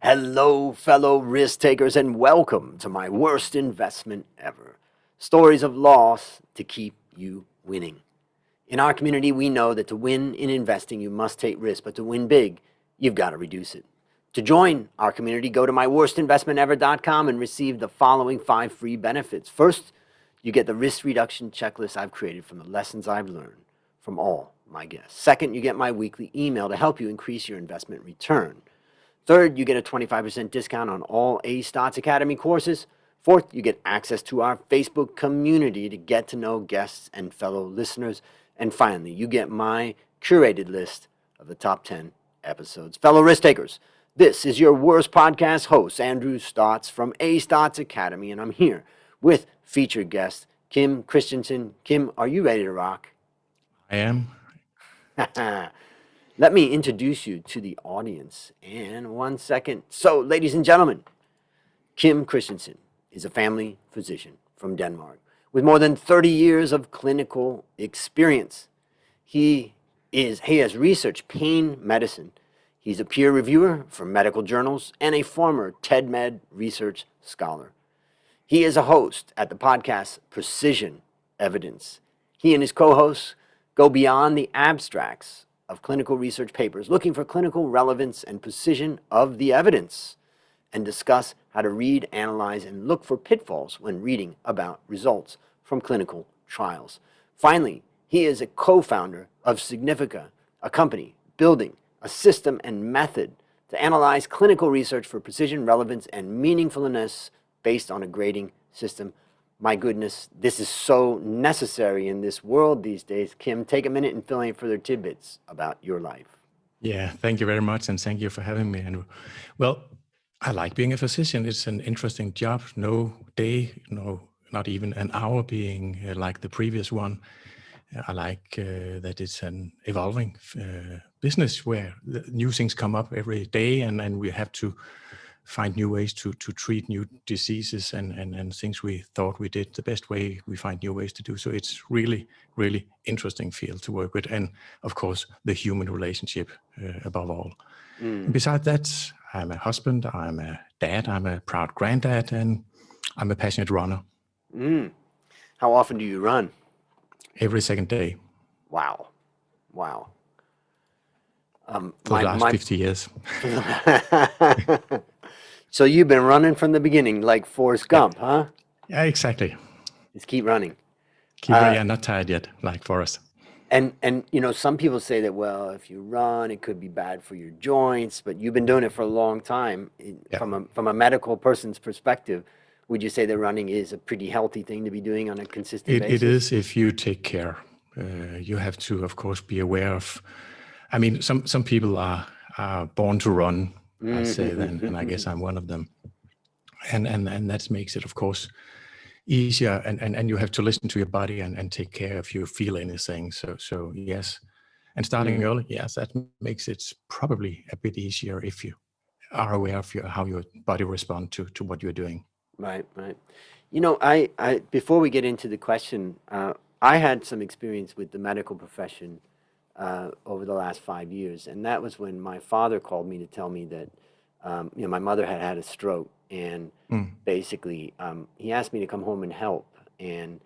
Hello, fellow risk takers, and welcome to my worst investment ever. Stories of loss to keep you winning. In our community, we know that to win in investing, you must take risk, but to win big, you've got to reduce it. To join our community, go to myworstinvestmentever.com and receive the following 5 free benefits. First, you get the risk reduction checklist I've created from the lessons I've learned from all my guests. Second, you get my weekly email to help you increase your investment return. Third, you get a 25% discount on all A Stotts Academy courses. Fourth, you get access to our Facebook community to get to know guests and fellow listeners. And finally, you get my curated list of the top 10 episodes. Fellow risk takers, this is your worst podcast host, Andrew Stotts from A Stotts Academy, and I'm here with featured guest Kim Kristiansen. Kim, are you ready to rock? I am. Let me introduce you to the audience in 1 second. So, ladies and gentlemen, Kim Kristiansen is a family physician from Denmark with more than 30 years of clinical experience. He has researched pain medicine. He's a peer reviewer for medical journals and a former TEDMED research scholar. He is a host at the podcast Precision Evidence. He and his co-hosts go beyond the abstracts of clinical research papers, looking for clinical relevance and precision of the evidence, and discuss how to read, analyze, and look for pitfalls when reading about results from clinical trials. Finally, he is a co-founder of Significa, a company building a system and method to analyze clinical research for precision, relevance, and meaningfulness based on a grading system. My goodness, this is so necessary in this world these days. Kim, take a minute and fill in further tidbits about your life. Yeah, thank you very much, and thank you for having me, Andrew. Well, I like being a physician. It's an interesting job. No day, not even an hour being like the previous one. I like that it's an evolving business where new things come up every day, and we have to find new ways to treat new diseases and things we thought we did the best way, we find new ways to do. So it's really, really interesting field to work with. And of course, the human relationship above all. And besides that, I'm a husband, I'm a dad, I'm a proud granddad, and I'm a passionate runner. How often do you run? Every second day. Wow. For the last 50 years. So you've been running from the beginning, like Forrest Gump, huh? Yeah, exactly. Just keep running. Yeah, not tired yet, like Forrest. And some people say that, well, if you run, it could be bad for your joints, but you've been doing it for a long time. Yeah. From a medical person's perspective, would you say that running is a pretty healthy thing to be doing on a consistent basis? It is if you take care. You have to, of course, be aware of. I mean, some people are born to run, I say then, and I guess I'm one of them. And that makes it, of course, easier. And you have to listen to your body and take care if you feel anything. So yes. And starting early, yes, that makes it probably a bit easier if you are aware of how your body responds to what you're doing. Right. I before we get into the question, I had some experience with the medical profession over the last 5 years, and that was when my father called me to tell me that my mother had had a stroke, and basically he asked me to come home and help. And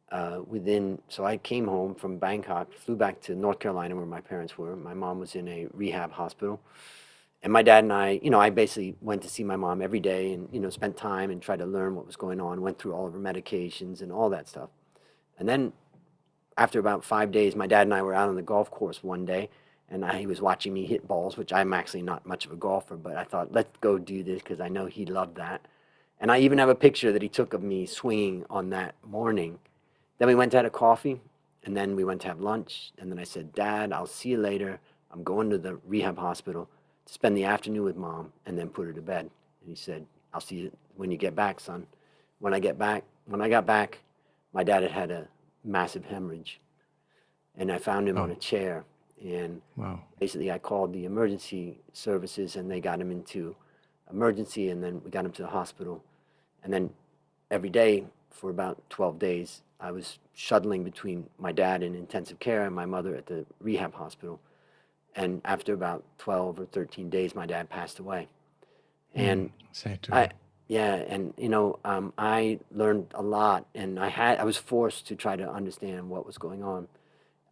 so I came home from Bangkok, flew back to North Carolina where my parents were. My mom was in a rehab hospital. And my dad and I basically went to see my mom every day and, spent time and tried to learn what was going on, went through all of her medications and all that stuff. And then after about 5 days, my dad and I were out on the golf course one day, and he was watching me hit balls, which I'm actually not much of a golfer, but I thought, let's go do this because I know he loved that. And I even have a picture that he took of me swinging on that morning. Then we went to have a coffee, and then we went to have lunch. And then I said, Dad, I'll see you later. I'm going to the rehab hospital to spend the afternoon with Mom and then put her to bed. And he said, I'll see you when you get back, son. When I got back, my dad had a massive hemorrhage. And I found him on a chair. And basically I called the emergency services, and they got him into emergency, and then we got him to the hospital. And then every day for about 12 days, I was shuttling between my dad in intensive care and my mother at the rehab hospital. And after about 12 or 13 days, my dad passed away. And Sad to I, hear. yeah, and I learned a lot, and I was forced to try to understand what was going on.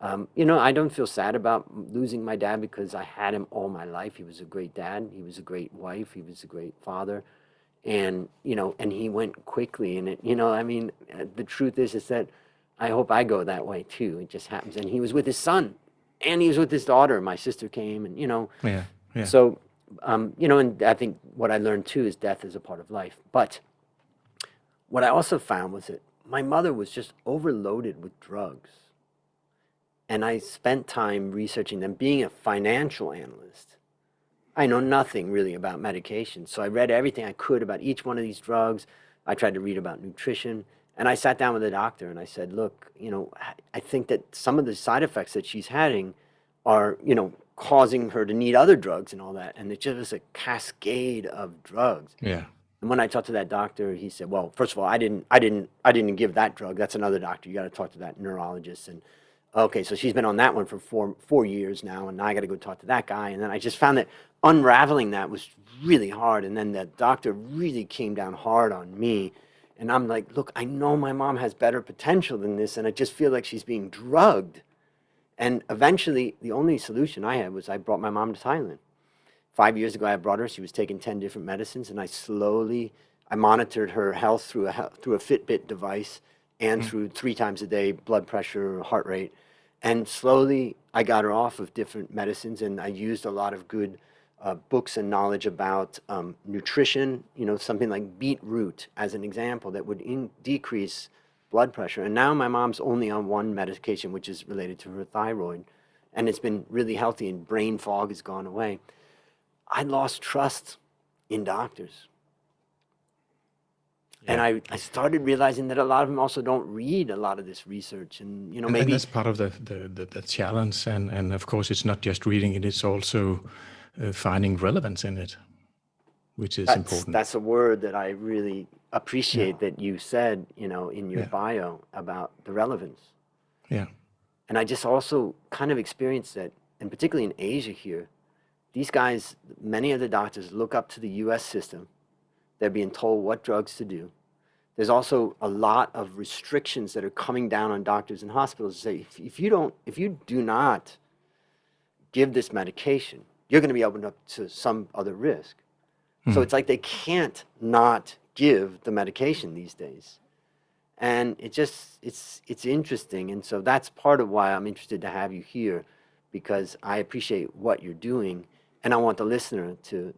I don't feel sad about losing my dad because I had him all my life. He was a great dad. He was a great wife. He was a great father. And he went quickly. And the truth is that I hope I go that way too. It just happens. And he was with his son and he was with his daughter. My sister came and. Yeah, yeah. So, and I think what I learned too is death is a part of life. But what I also found was that my mother was just overloaded with drugs. And I spent time researching them. Being a financial analyst, I know nothing really about medication. So I read everything I could about each one of these drugs. I tried to read about nutrition. And I sat down with a doctor and I said, look, I think that some of the side effects that she's having are, causing her to need other drugs and all that. And it just was a cascade of drugs. Yeah. And when I talked to that doctor, he said, well, first of all, I didn't give that drug. That's another doctor. You got to talk to that neurologist. And okay, so she's been on that one for four years now, and now I got to go talk to that guy. And then I just found that unraveling that was really hard. And then the doctor really came down hard on me. And I'm like, look, I know my mom has better potential than this, and I just feel like she's being drugged. And eventually, the only solution I had was I brought my mom to Thailand. 5 years ago, I brought her. She was taking 10 different medicines, and I monitored her health through a Fitbit device and through 3 times a day blood pressure, heart rate. And slowly, I got her off of different medicines, and I used a lot of good books and knowledge about nutrition, something like beetroot as an example that would decrease blood pressure. And now my mom's only on one medication, which is related to her thyroid, and it's been really healthy, and brain fog has gone away. I lost trust in doctors. And I started realizing that a lot of them also don't read a lot of this research. And, And maybe that's part of the challenge. And of course, it's not just reading it, it's also finding relevance in it, which is important. that's a word that I really appreciate that you said, in your bio about the relevance. Yeah. And I just also kind of experienced that, and particularly in Asia here, these guys, many of the doctors look up to the US system. They're being told what drugs to do. There's also a lot of restrictions that are coming down on doctors and hospitals to say, if you do not give this medication, you're going to be opened up to some other risk. So it's like they can't not give the medication these days. And it's interesting. And so that's part of why I'm interested to have you here, because I appreciate what you're doing. And I want the listener to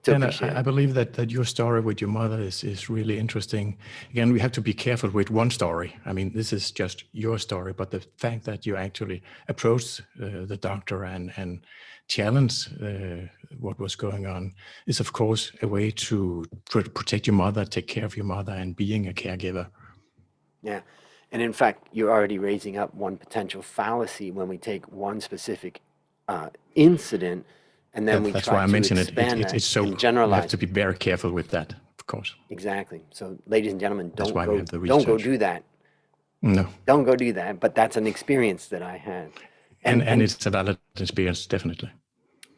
And appreciate I it. believe that your story with your mother is really interesting. Again, we have to be careful with one story. I mean, this is just your story, but the fact that you actually approached the doctor and challenged what was going on is, of course, a way to protect your mother, take care of your mother, and being a caregiver. Yeah. And in fact, you're already raising up one potential fallacy when we take one specific incident and then we That's try why I to mentioned it. expand that It's so and you have generalize to it. be very careful with that, of course. Exactly. So, ladies and gentlemen, That's why we have the don't go research. do that. No, Don't go do that. But that's an experience that I had. and it's a valid experience, definitely.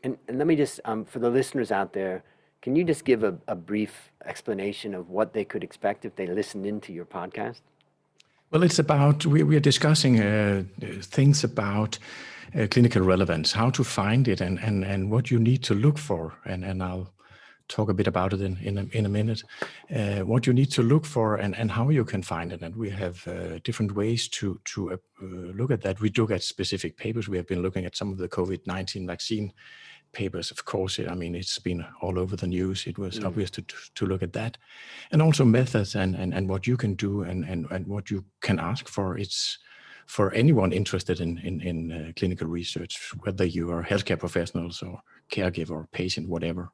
And let me just, for the listeners out there, can you just give a brief explanation of what they could expect if they listened into your podcast? Well, it's about, we are discussing things about clinical relevance, how to find it and what you need to look for. And I'll talk a bit about it in a minute, what you need to look for and how you can find it. And we have different ways to look at that. We look at specific papers. We have been looking at some of the COVID-19 vaccine papers, of course. I mean, it's been all over the news. It was obvious to look at that. And also methods and what you can do and what you can ask for. It's for anyone interested in clinical research, whether you are healthcare professionals or caregiver or patient, whatever.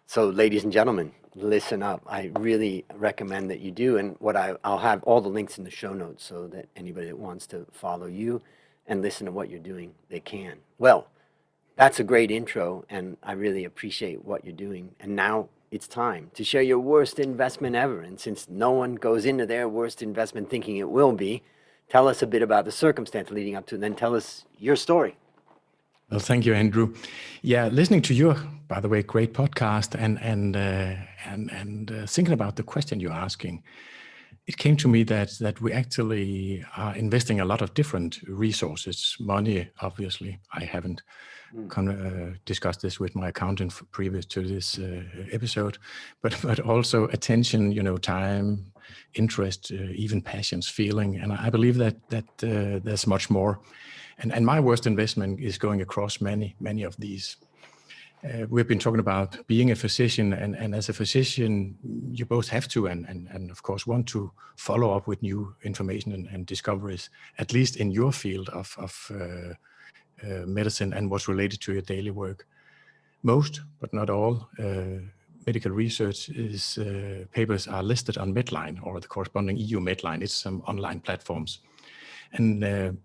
So, ladies and gentlemen, listen up. I really recommend that you do. And I'll have all the links in the show notes so that anybody that wants to follow you and listen to what you're doing, they can. Well, that's a great intro, and I really appreciate what you're doing. And now it's time to share your worst investment ever. And since no one goes into their worst investment thinking it will be, tell us a bit about the circumstance leading up to it, and then tell us your story. Well, thank you, Andrew. Yeah, listening to your by the way, great podcast. And thinking about the question you're asking, it came to me that we actually are investing a lot of different resources, money, obviously. I haven't discussed this with my accountant previous to this episode, but also attention, time, interest, even passions, feeling. And I believe that there's much more. And my worst investment is going across many of these. We've been talking about being a physician, and as a physician, you both have to and of course want to follow up with new information and discoveries, at least in your field of medicine and what's related to your daily work. Most, but not all, medical research papers are listed on Medline or the corresponding EU Medline. It's some online platforms. And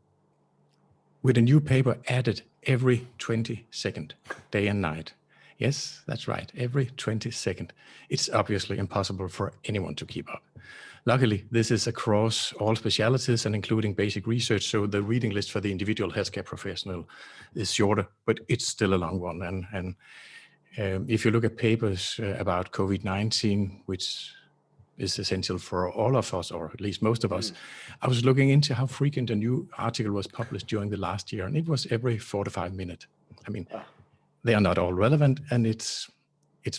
with a new paper added every 20 seconds, day and night. Yes, that's right, every 20 seconds. It's obviously impossible for anyone to keep up. Luckily, this is across all specialties and including basic research, so the reading list for the individual healthcare professional is shorter, but it's still a long one. And if you look at papers about COVID-19, which is essential for all of us, or at least most of us. I was looking into how frequent a new article was published during the last year, and it was every 4 to 5 minutes. I mean, they are not all relevant, and it's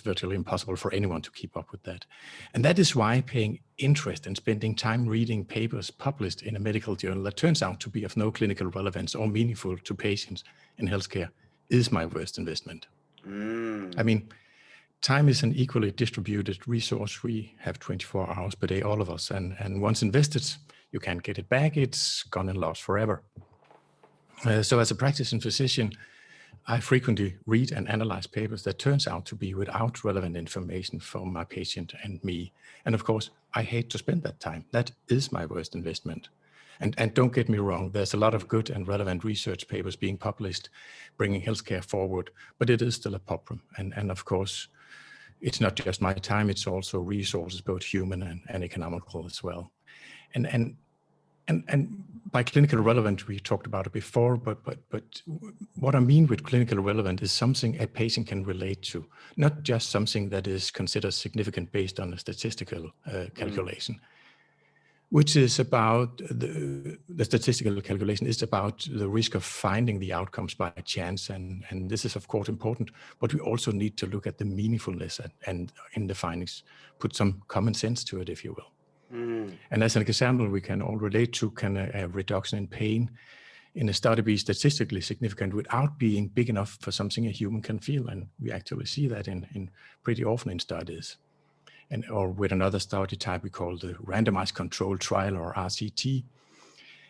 virtually impossible for anyone to keep up with that. And that is why paying interest and spending time reading papers published in a medical journal that turns out to be of no clinical relevance or meaningful to patients in healthcare is my worst investment. I mean, time is an equally distributed resource. We have 24 hours per day, all of us. And once invested, you can't get it back. It's gone and lost forever. So as a practicing physician, I frequently read and analyze papers that turns out to be without relevant information for my patient and me. And of course, I hate to spend that time. That is my worst investment. And don't get me wrong, there's a lot of good and relevant research papers being published, bringing healthcare forward, but it is still a problem. And of course, it's not just my time, it's also resources, both human and economical as well. And by clinical relevant, we talked about it before, but what I mean with clinical relevant is something a patient can relate to, not just something that is considered significant based on a statistical calculation, which is about the statistical calculation is about the risk of finding the outcomes by chance. And this is of course important, but we also need to look at the meaningfulness and in the findings, put some common sense to it, if you will. And as an example, we can all relate to, can a reduction in pain in a study be statistically significant without being big enough for something a human can feel? And we actually see that in pretty often in studies. Or with another study type we call the randomized controlled trial, or RCT,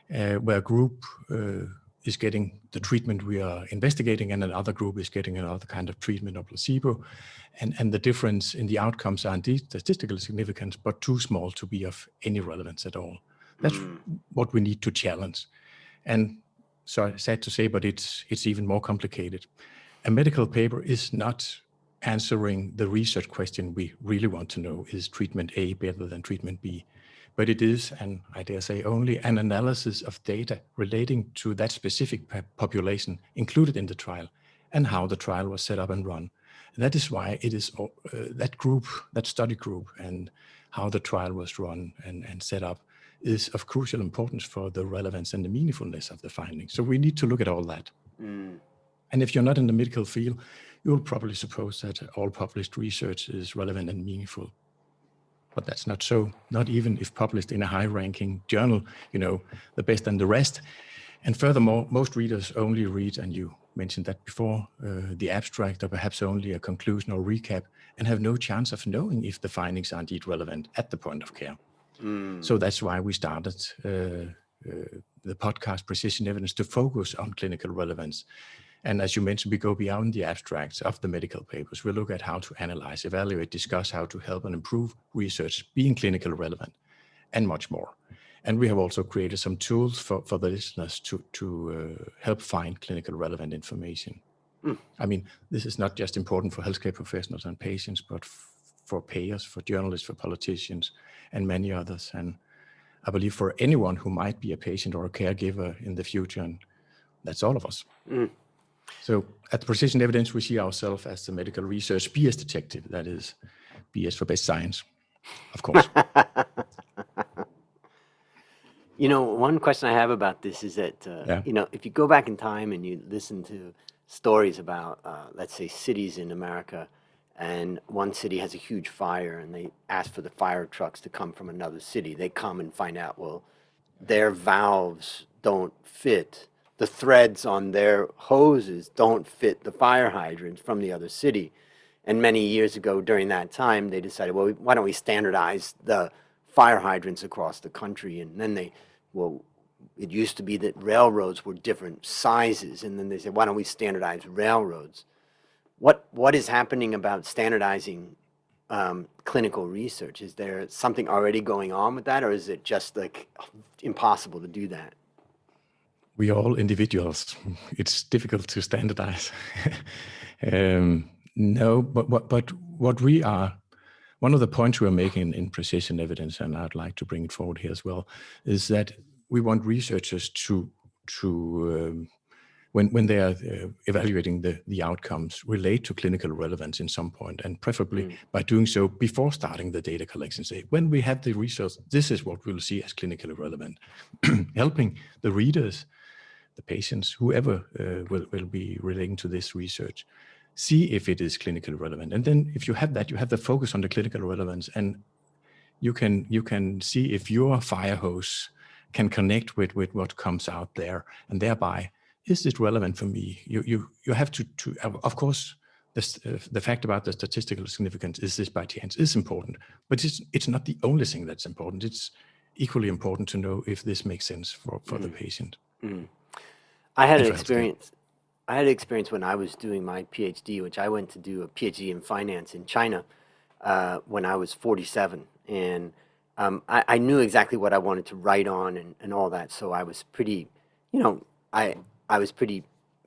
where a group is getting the treatment we are investigating and another group is getting another kind of treatment or placebo. And the difference in the outcomes are indeed statistically significant, but too small to be of any relevance at all. That's what we need to challenge. And so sad to say, but it's even more complicated. A medical paper is not answering the research question we really want to know, is treatment A better than treatment B? But it is, and I dare say only, an analysis of data relating to that specific population included in the trial and how the trial was set up and run. And that is why it is that study group and how the trial was run and set up is of crucial importance for the relevance and the meaningfulness of the findings. So we need to look at all that. And if you're not in the medical field, you'll probably suppose that all published research is relevant and meaningful. But that's not so, not even if published in a high-ranking journal, the best and the rest. And furthermore, most readers only read, and you mentioned that before, the abstract or perhaps only a conclusion or recap, and have no chance of knowing if the findings are indeed relevant at the point of care. So that's why we started the podcast Precision Evidence to focus on clinical relevance. And as you mentioned, we go beyond the abstracts of the medical papers. We look at how to analyze, evaluate, discuss how to help and improve research being clinically relevant, and much more. And we have also created some tools for the listeners to help find clinical relevant information. I mean, this is not just important for healthcare professionals and patients, but for payers, for journalists, for politicians, and many others. And I believe for anyone who might be a patient or a caregiver in the future, and that's all of us. So at Precision Evidence, we see ourselves as the medical research BS detective. That is BS for best science, of course. You know, one question I have about this is that, Yeah. you know, if you go back in time and you listen to stories about, let's say, cities in America, and one city has a huge fire and they ask for the fire trucks to come from another city, they come and find out, well, their valves don't fit. The threads on their hoses don't fit the fire hydrants from the other city. And many years ago during that time, they decided, well, why don't we standardize the fire hydrants across the country? And then they, well, it used to be that railroads were different sizes. And then they said, why don't we standardize railroads? What is happening about standardizing clinical research? Is there something already going on with that, or is it just like impossible to do that? We are all individuals. It's difficult to standardize. No, but what we are, one of the points we are making in precision evidence, and I'd like to bring it forward here as well, is that we want researchers to when they are evaluating the outcomes, relate to clinical relevance in some point, and preferably by doing so before starting the data collection. Say, when we have the research, this is what we'll see as clinically relevant, helping the readers, the patients, whoever will be relating to this research, see if it is clinically relevant. And then if you have that, you have the focus on the clinical relevance, and you can see if your fire hose can connect with what comes out there, and thereby, is this relevant for me? You have to of course, the fact about the statistical significance, is this by chance, is important, but it's not the only thing that's important. It's equally important to know if this makes sense for the patient. I had And an for healthcare. experience. I had an experience when I was doing my PhD, which I went to do a PhD in finance in China when I was 47, and I knew exactly what I wanted to write on and all that. So I was pretty, you know, I was pretty,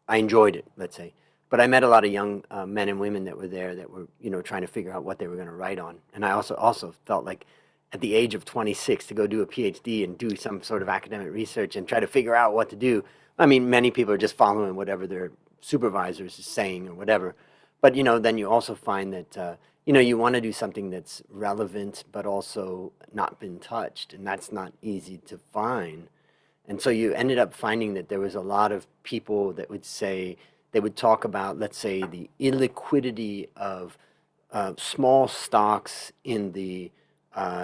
I enjoyed it, let's say. But I met a lot of young men and women that were there that were, you know, trying to figure out what they were going to write on. And I also felt like at the age of 26 to go do a PhD and do some sort of academic research and try to figure out what to do. I mean, many people are just following whatever their supervisors is saying or whatever. But, you know, then you also find that, you know, you want to do something that's relevant but also not been touched. And that's not easy to find. And so you ended up finding that there was a lot of people that would say, they would talk about, let's say, the illiquidity of small stocks in the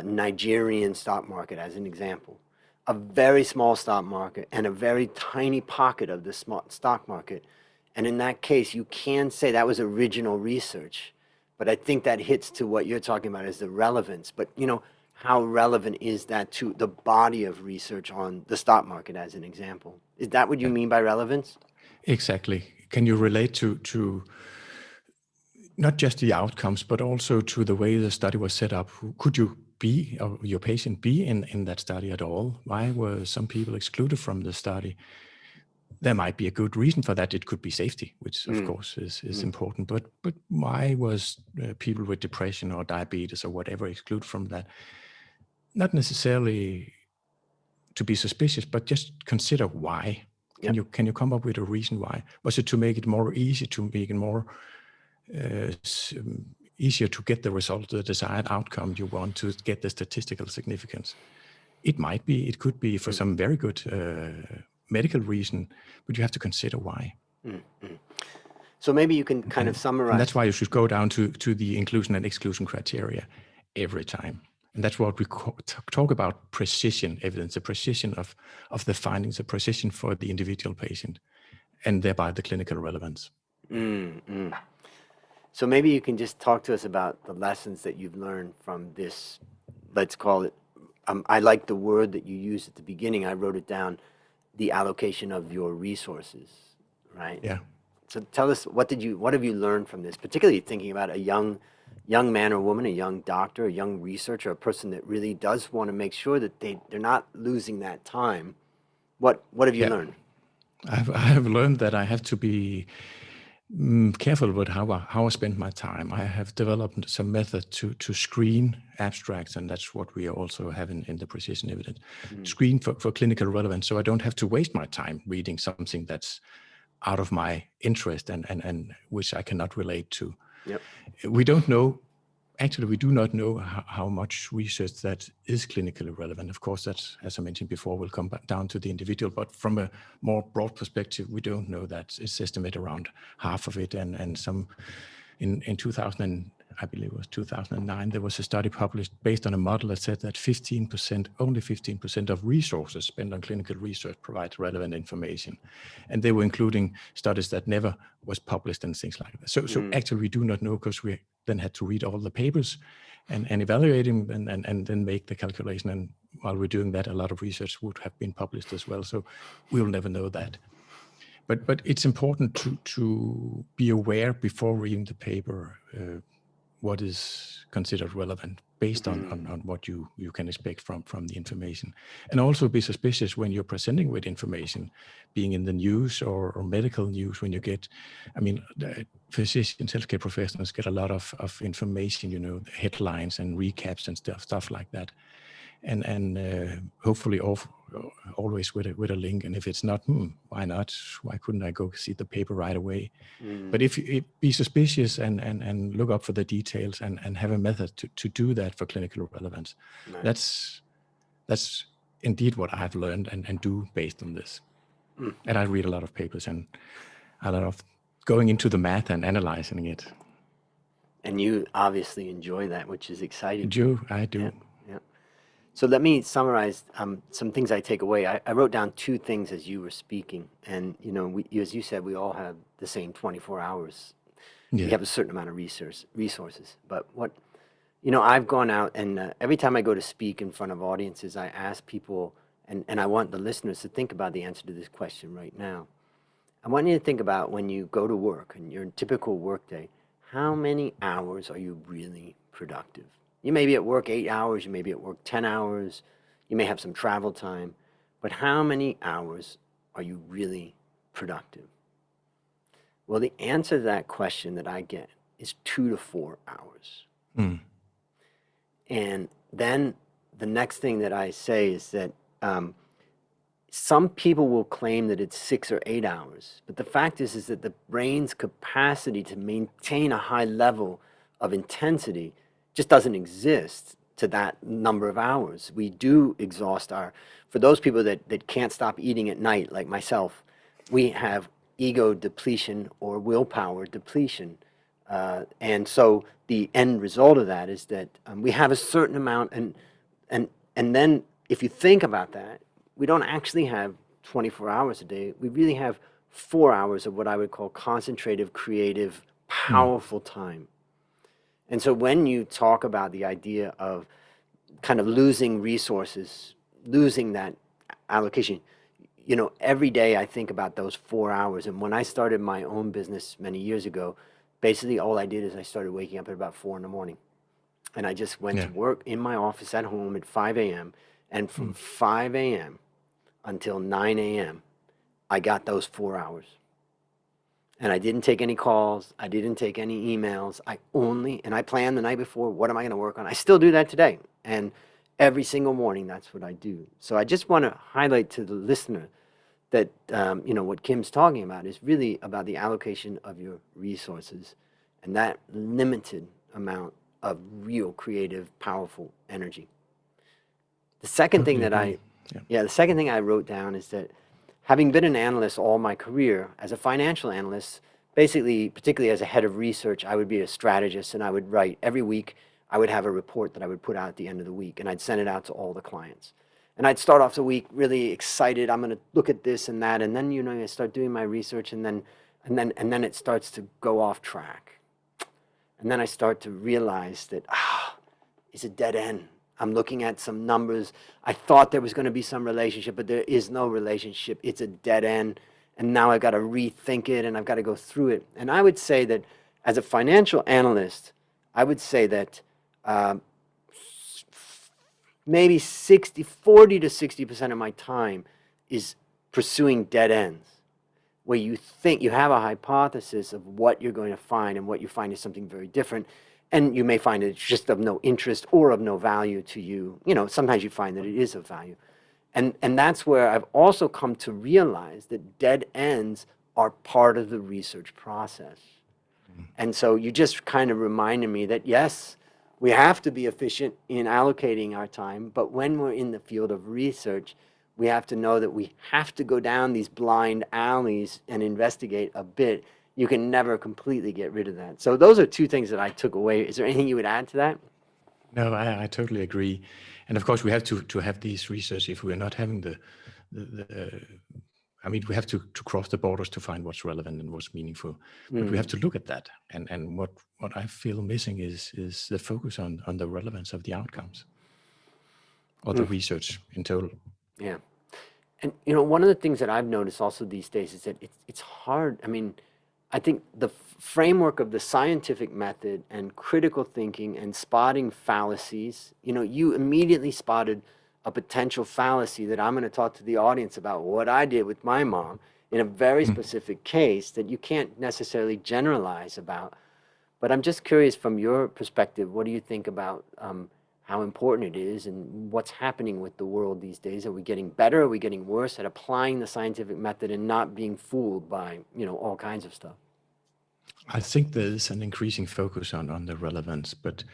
Nigerian stock market, as an example. A very small stock market and a very tiny pocket of the stock market. And in that case, you can say that was original research. But I think that hits to what you're talking about as the relevance. But, you know, how relevant is that to the body of research on the stock market, as an example? Is that what you mean by relevance? Exactly. Can you relate to not just the outcomes, but also to the way the study was set up? Could you be, or your patient be in that study at all? Why were some people excluded from the study? There might be a good reason for that. It could be safety, which of course is important. But why was people with depression or diabetes or whatever excluded from that? Not necessarily to be suspicious, but just consider why. Can you come up with a reason why? Was it to make it more easy, to make it more easier to get the result, the desired outcome you want, to get the statistical significance? It might be. It could be for some very good medical reason, but you have to consider why. So maybe you can kind of summarize. And that's why you should go down to the inclusion and exclusion criteria every time. And that's what we talk about precision evidence, the precision of the findings, the precision for the individual patient, and thereby the clinical relevance. So maybe you can just talk to us about the lessons that you've learned from this, let's call it, I like the word that you used at the beginning, I wrote it down, the allocation of your resources, right? Yeah. So tell us, what have you learned from this, particularly thinking about a young man or woman, a young doctor, a young researcher, a person that really does want to make sure that they're not losing that time. What have you learned? I have learned that I have to be careful with how I spend my time. I have developed some method to screen abstracts, and that's what we also have in the precision evidence. Screen for clinical relevance, so I don't have to waste my time reading something that's out of my interest and which I cannot relate to. Yep. We don't know. Actually, we do not know how much research that is clinically relevant. Of course, that, as I mentioned before, will come back down to the individual. But from a more broad perspective, we don't know that. It's estimated around half of it. And some in 2000, I believe it was 2009, there was a study published based on a model that said that 15%, only 15% of resources spent on clinical research provide relevant information. And they were including studies that never was published and things like that. So actually we do not know, because we then had to read all the papers and evaluate them and then make the calculation. And while we're doing that, a lot of research would have been published as well. So we'll never know that. But it's important to be aware before reading the paper what is considered relevant based on what you can expect from the information. And also be suspicious when you're presenting with information, being in the news or medical news, when you get, I mean, physicians, healthcare professionals get a lot of information, you know, headlines and recaps and stuff like that. And hopefully always with a link. And if it's not, why not? Why couldn't I go see the paper right away? But if you be suspicious and look up for the details and have a method to do that for clinical relevance, that's indeed what I've learned and do based on this. And I read a lot of papers and a lot of going into the math and analyzing it. And you obviously enjoy that, which is exciting. I do. Yeah. So let me summarize some things I take away. I wrote down two things as you were speaking. And, you know, as you said, we all have the same 24 hours. Yeah. We have a certain amount of resources. But what, you know, I've gone out and every time I go to speak in front of audiences, I ask people, and I want the listeners to think about the answer to this question right now. I want you to think about when you go to work and your typical work day, how many hours are you really productive? You may be at work 8 hours, you may be at work 10 hours, you may have some travel time, but how many hours are you really productive? Well, the answer to that question that I get is 2 to 4 hours. And then the next thing that I say is that some people will claim that it's 6 or 8 hours, but the fact is that the brain's capacity to maintain a high level of intensity just doesn't exist to that number of hours. We do exhaust for those people that can't stop eating at night, like myself, we have ego depletion or willpower depletion. And so the end result of that is that we have a certain amount, and then if you think about that, we don't actually have 24 hours a day. We really have 4 hours of what I would call concentrative, creative, powerful time. And so when you talk about the idea of kind of losing resources, losing that allocation, you know, every day I think about those 4 hours. And when I started my own business many years ago, basically all I did is I started waking up at about 4 in the morning. And I just went to work in my office at home at 5 a.m. And from 5 a.m. until 9 a.m., I got those 4 hours. And I didn't take any calls. I didn't take any emails. And I planned the night before, what am I going to work on? I still do that today. And every single morning, that's what I do. So I just want to highlight to the listener that, you know, what Kim's talking about is really about the allocation of your resources and that limited amount of real creative, powerful energy. The second thing that the second thing I wrote down is that having been an analyst all my career, as a financial analyst, basically, particularly as a head of research, I would be a strategist and I would write every week. I would have a report that I would put out at the end of the week and I'd send it out to all the clients. And I'd start off the week really excited. I'm going to look at this and that. And then, you know, I start doing my research and then it starts to go off track. And then I start to realize that, it's a dead end. I'm looking at some numbers. I thought there was going to be some relationship, but there is no relationship. It's a dead end. And now I've got to rethink it and I've got to go through it. And I would say that as a financial analyst, I would say that maybe 40 to 60% of my time is pursuing dead ends, where you think you have a hypothesis of what you're going to find, and what you find is something very different. And you may find it's just of no interest or of no value to you. You know, sometimes you find that it is of value. And that's where I've also come to realize that dead ends are part of the research process. And so you just kind of reminded me that, yes, we have to be efficient in allocating our time, but when we're in the field of research, we have to know that we have to go down these blind alleys and investigate a bit. You can never completely get rid of that. So those are two things that I took away. Is there anything you would add to that? No, I totally agree. And of course, we have to have these research. If we're not having the I mean, we have to cross the borders to find what's relevant and what's meaningful. But we have to look at that. And what I feel missing is the focus on the relevance of the outcomes or the research in total. Yeah. And one of the things that I've noticed also these days is that it's hard. I mean, I think the framework of the scientific method and critical thinking and spotting fallacies, you immediately spotted a potential fallacy that I'm going to talk to the audience about what I did with my mom in a very specific case that you can't necessarily generalize about. But I'm just curious from your perspective, what do you think about how important it is and what's happening with the world these days? Are we getting better? Are we getting worse at applying the scientific method and not being fooled by, all kinds of stuff? I think there is an increasing focus on the relevance, but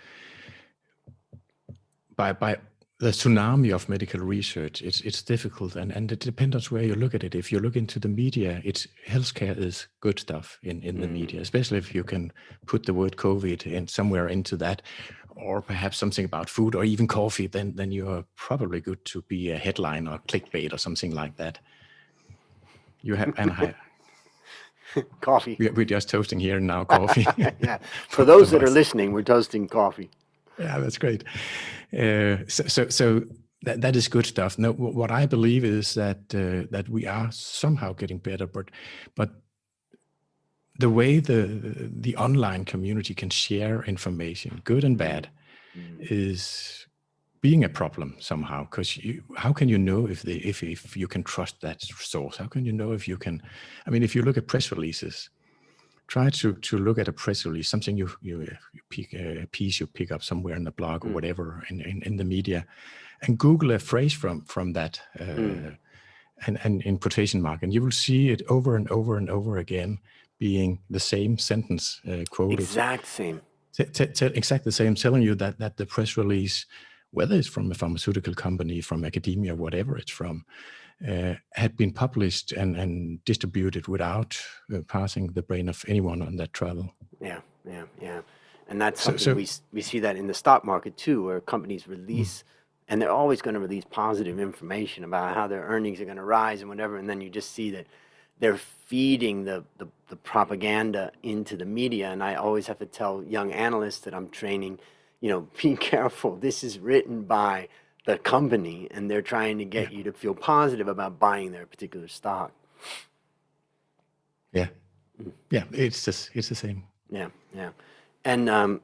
by the tsunami of medical research, it's difficult, and it depends on where you look at it. If you look into the media, it's healthcare is good stuff in the media, especially if you can put the word COVID in somewhere into that, or perhaps something about food or even coffee, then you're probably good to be a headline or clickbait or something like that. You have Coffee. we're just toasting here now coffee. Yeah. For those that are listening, we're toasting coffee. Yeah, that's great. So that is good stuff. No, what I believe is that we are somehow getting better, but the way the online community can share information, good and bad, is being a problem somehow. Because how can you know if you can trust that source? How can you know if you can? I mean, if you look at press releases. Try to look at a press release, something you pick a piece you pick up somewhere in the blog or whatever in the media, and Google a phrase from that and in quotation mark, and you will see it over and over and over again being the same sentence quoted. Exact same. Exactly the same, telling you that the press release, whether it's from a pharmaceutical company, from academia, whatever it's from, had been published and distributed without passing the brain of anyone on that travel. Yeah. And that's something we see that in the stock market too, where companies release, and they're always going to release positive information about how their earnings are going to rise and whatever, and then you just see that they're feeding the propaganda into the media. And I always have to tell young analysts that I'm training, be careful. This is written by the company, and they're trying to get you to feel positive about buying their particular stock. Yeah, it's the same. Yeah. And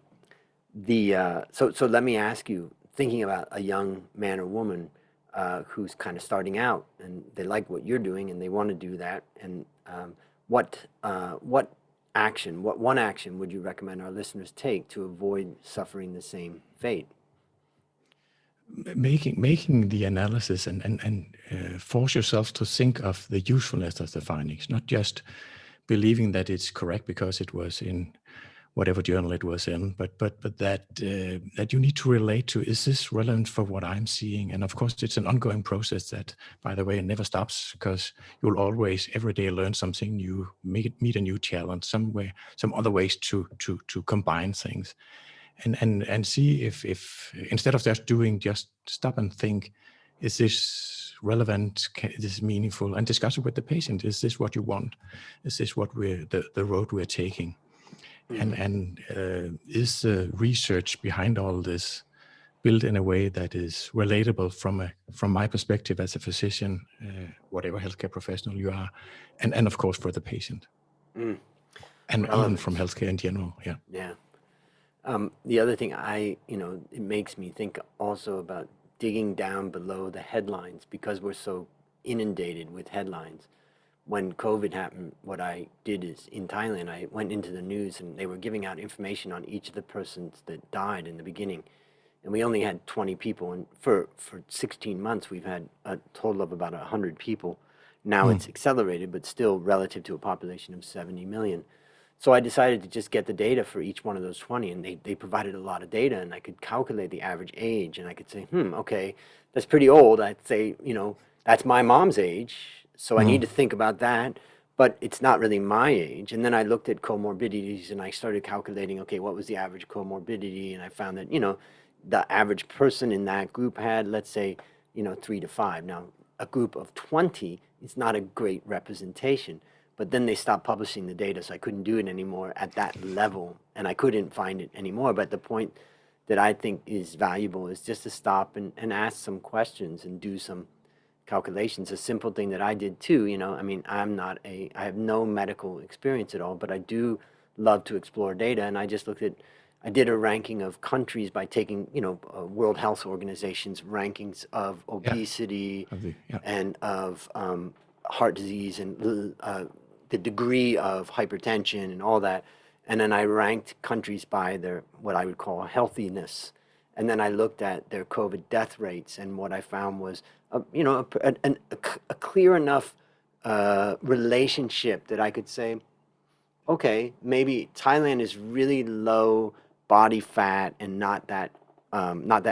so let me ask you, thinking about a young man or woman who's kind of starting out, and they like what you're doing, and they want to do that, and what one action would you recommend our listeners take to avoid suffering the same fate? Making the analysis and force yourself to think of the usefulness of the findings, not just believing that it's correct because it was in whatever journal it was in, but that you need to relate to, is this relevant for what I'm seeing? And of course, it's an ongoing process that, by the way, never stops, because you'll always every day learn something new, meet a new challenge, some other ways to combine things. And see if instead of just stop and think, is this relevant? Is this meaningful? And discuss it with the patient. Is this what you want? Is this what the road we're taking? And is the research behind all this built in a way that is relatable from my perspective as a physician, whatever healthcare professional you are, and of course for the patient, and even from healthcare in general. Yeah. The other thing it makes me think also about digging down below the headlines, because we're so inundated with headlines. When COVID happened, what I did is in Thailand, I went into the news and they were giving out information on each of the persons that died in the beginning. And we only had 20 people. And for 16 months, we've had a total of about 100 people. Now it's accelerated, but still relative to a population of 70 million. So I decided to just get the data for each one of those 20, and they provided a lot of data, and I could calculate the average age, and I could say, okay, that's pretty old. I'd say, that's my mom's age, so I need to think about that, but it's not really my age. And then I looked at comorbidities, and I started calculating, okay, what was the average comorbidity, and I found that, the average person in that group had, let's say, 3 to 5. Now, a group of 20 is not a great representation. But then they stopped publishing the data, so I couldn't do it anymore at that level, and I couldn't find it anymore. But the point that I think is valuable is just to stop and ask some questions and do some calculations. A simple thing that I did too, I have no medical experience at all, but I do love to explore data, and I did a ranking of countries by taking, World Health Organization's rankings of obesity and of heart disease and the degree of hypertension and all that. And then I ranked countries by their, what I would call healthiness. And then I looked at their COVID death rates, and what I found was, a clear enough relationship that I could say, okay, maybe Thailand is really low body fat and not that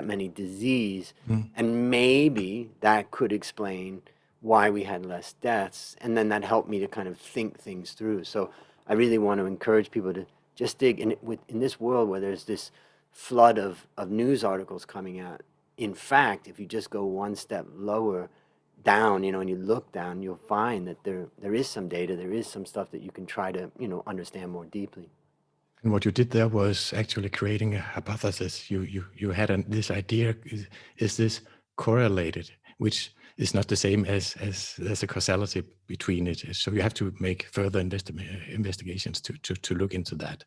many disease, and maybe that could explain why we had less deaths. And then that helped me to kind of think things through. So I really want to encourage people to just dig in this world where there's this flood of news articles coming out. In fact, if you just go one step lower down, and you look down, you'll find that there is some data, there is some stuff that you can try to, understand more deeply. And what you did there was actually creating a hypothesis. You had this idea, is this correlated, which is not the same as a causality between it. So you have to make further investigations to look into that.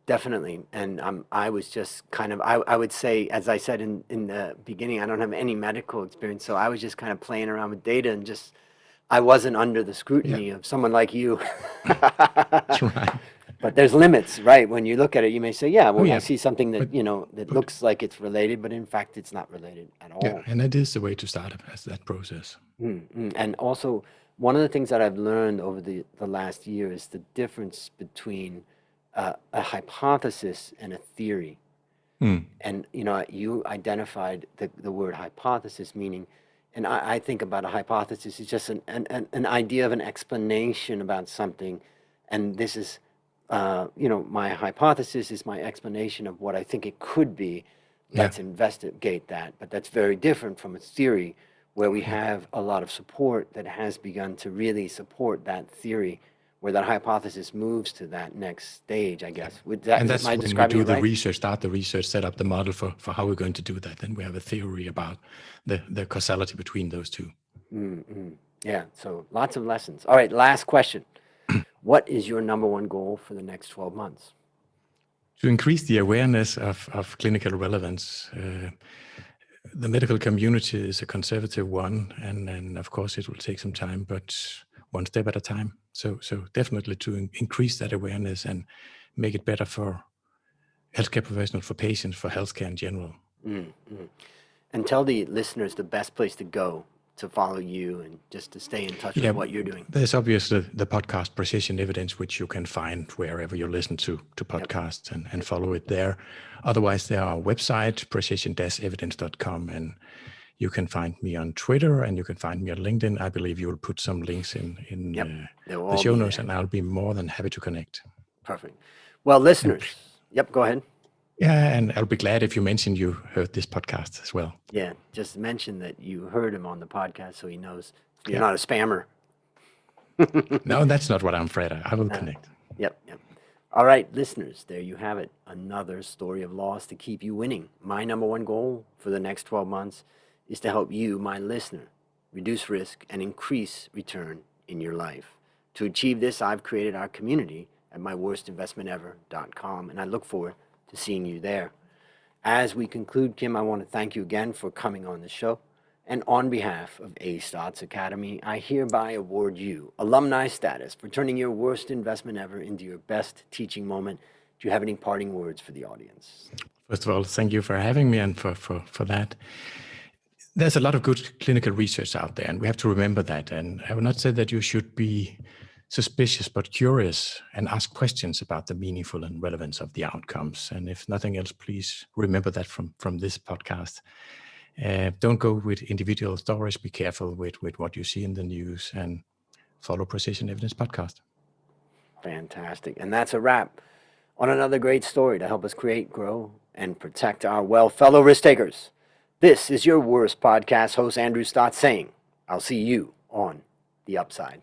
Definitely. And I was just kind of, I would say, as I said in the beginning, I don't have any medical experience, so I was just kind of playing around with data, and I wasn't under the scrutiny of someone like you. That's right. But there's limits, right? When you look at it, you may say, I see something that, that looks like it's related, but in fact, it's not related at all. Yeah, and it is the way to start that process. And also, one of the things that I've learned over the last year is the difference between a hypothesis and a theory. And, you identified the word hypothesis, meaning, and I think about a hypothesis is just an idea of an explanation about something, and this is, my hypothesis is my explanation of what I think it could be. Let's investigate that. But that's very different from a theory where we have a lot of support that has begun to really support that theory, where that hypothesis moves to that next stage, I guess. And that's when we do the research, start the research, set up the model for how we're going to do that. Then we have a theory about the causality between those two. Yeah, so lots of lessons. All right, last question. What is your number one goal for the next 12 months? To increase the awareness of clinical relevance. The medical community is a conservative one, and of course it will take some time, but one step at a time. So definitely to increase that awareness and make it better for healthcare professionals, for patients, for healthcare in general. And tell the listeners the best place to go to follow you and just to stay in touch with what you're doing. There's obviously the podcast Precision Evidence, which you can find wherever you listen to podcasts and follow it there. Otherwise, there are our website, precision-evidence.com, and you can find me on Twitter and you can find me on LinkedIn. I believe you will put some links in the show notes, and I'll be more than happy to connect. Perfect. Well, listeners, go ahead. Yeah, and I'll be glad if you mention you heard this podcast as well. Yeah, just mention that you heard him on the podcast so he knows you're not a spammer. No, that's not what I'm afraid of. I will connect. Yep. All right, listeners, there you have it. Another story of loss to keep you winning. My number one goal for the next 12 months is to help you, my listener, reduce risk and increase return in your life. To achieve this, I've created our community at myworstinvestmentever.com, and I look forward to seeing you there. As we conclude, Kim, I want to thank you again for coming on the show. And on behalf of A Stotz Academy, I hereby award you alumni status for turning your worst investment ever into your best teaching moment. Do you have any parting words for the audience? First of all, thank you for having me and for that. There's a lot of good clinical research out there, and we have to remember that. And I would not say that you should be suspicious, but curious and ask questions about the meaningful and relevance of the outcomes. And if nothing else, please remember that from this podcast. Don't go with individual stories. Be careful with what you see in the news, and follow Precision Evidence Podcast. Fantastic. And that's a wrap on another great story to help us create, grow, and protect our well fellow risk takers. This is your Worst Podcast host, Andrew Stott, saying, I'll see you on the upside.